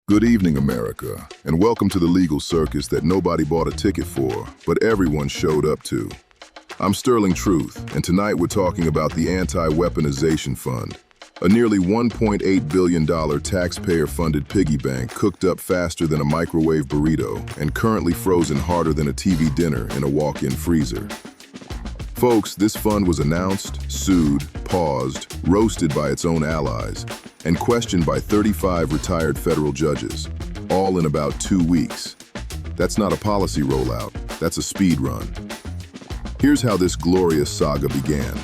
Good evening, America, and welcome to the legal circus that nobody bought a ticket for, but everyone showed up to. I'm Sterling Truth, and tonight we're talking about the Anti-Weaponization Fund, a nearly $1.8 billion taxpayer-funded piggy bank cooked up faster than a microwave burrito and currently frozen harder than a TV dinner in a walk-in freezer. Folks, this fund was announced, sued, paused, roasted by its own allies, and questioned by 35 retired federal judges, all in about 2 weeks. That's not a policy rollout, that's a speed run. Here's how this glorious saga began.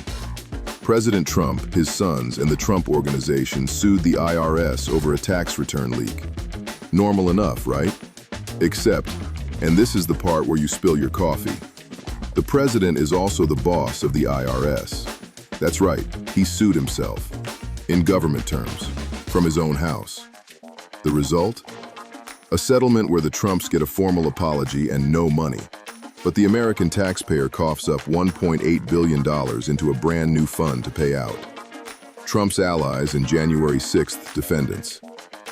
President Trump, his sons, and the Trump Organization sued the IRS over a tax return leak. Normal enough, right? Except, and this is the part where you spill your coffee, the president is also the boss of the IRS. That's right, he sued himself. In government terms, from his own house. The result? A settlement where the Trumps get a formal apology and no money. But the American taxpayer coughs up $1.8 billion into a brand new fund to pay out. Trump's allies and January 6th defendants.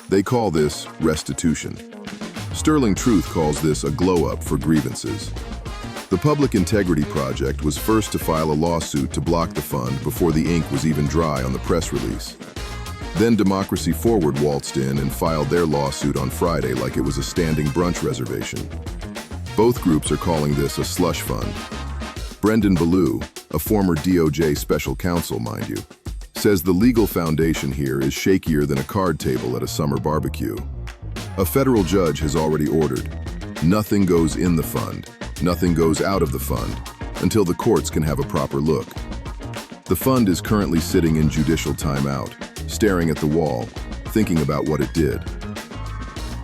They call this restitution. Sterling Truth calls this a glow-up for grievances. The Public Integrity Project was first to file a lawsuit to block the fund before the ink was even dry on the press release. Then Democracy Forward waltzed in and filed their lawsuit on Friday like it was a standing brunch reservation. Both groups are calling this a slush fund. Brendan Ballou, a former DOJ special counsel, mind you, says the legal foundation here is shakier than a card table at a summer barbecue. A federal judge has already ordered, nothing goes in the fund, nothing goes out of the fund until the courts can have a proper look. The fund is currently sitting in judicial timeout, staring at the wall, thinking about what it did.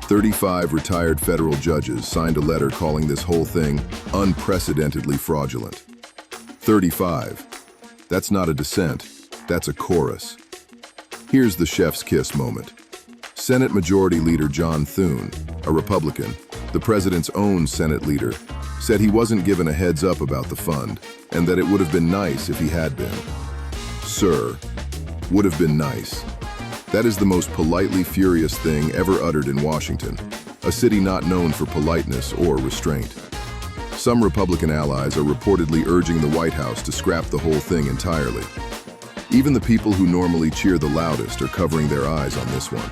35 retired federal judges signed a letter calling this whole thing unprecedentedly fraudulent. 35. That's not a dissent, that's a chorus. Here's the chef's kiss moment. Senate Majority Leader John Thune, a Republican, the president's own Senate leader, said he wasn't given a heads up about the fund and that it would have been nice if he had been. Sir, would have been nice. That is the most politely furious thing ever uttered in Washington, a city not known for politeness or restraint. Some Republican allies are reportedly urging the White House to scrap the whole thing entirely. Even the people who normally cheer the loudest are covering their eyes on this one.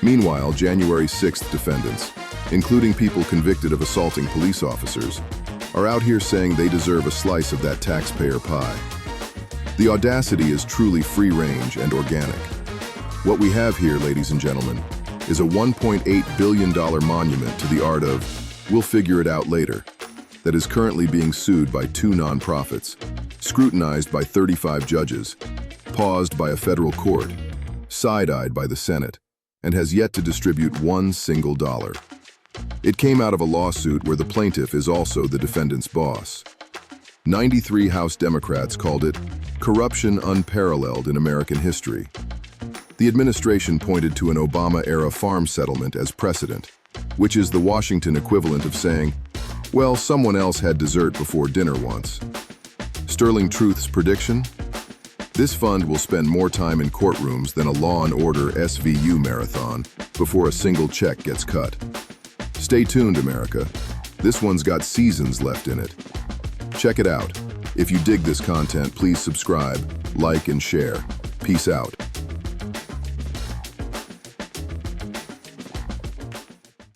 Meanwhile, January 6th defendants, including people convicted of assaulting police officers, are out here saying they deserve a slice of that taxpayer pie. The audacity is truly free-range and organic. What we have here, ladies and gentlemen, is a $1.8 billion monument to the art of, we'll figure it out later, that is currently being sued by 2 nonprofits, scrutinized by 35 judges, paused by a federal court, side-eyed by the Senate, and has yet to distribute $1 single. It came out of a lawsuit where the plaintiff is also the defendant's boss. 93 House Democrats called it corruption unparalleled in American history. The administration pointed to an Obama-era farm settlement as precedent, which is the Washington equivalent of saying, well, someone else had dessert before dinner once. Sterling Truth's prediction? This fund will spend more time in courtrooms than a Law & Order SVU marathon before a single check gets cut. Stay tuned, America. This one's got seasons left in it. Check it out. If you dig this content, please subscribe, like, and share. Peace out.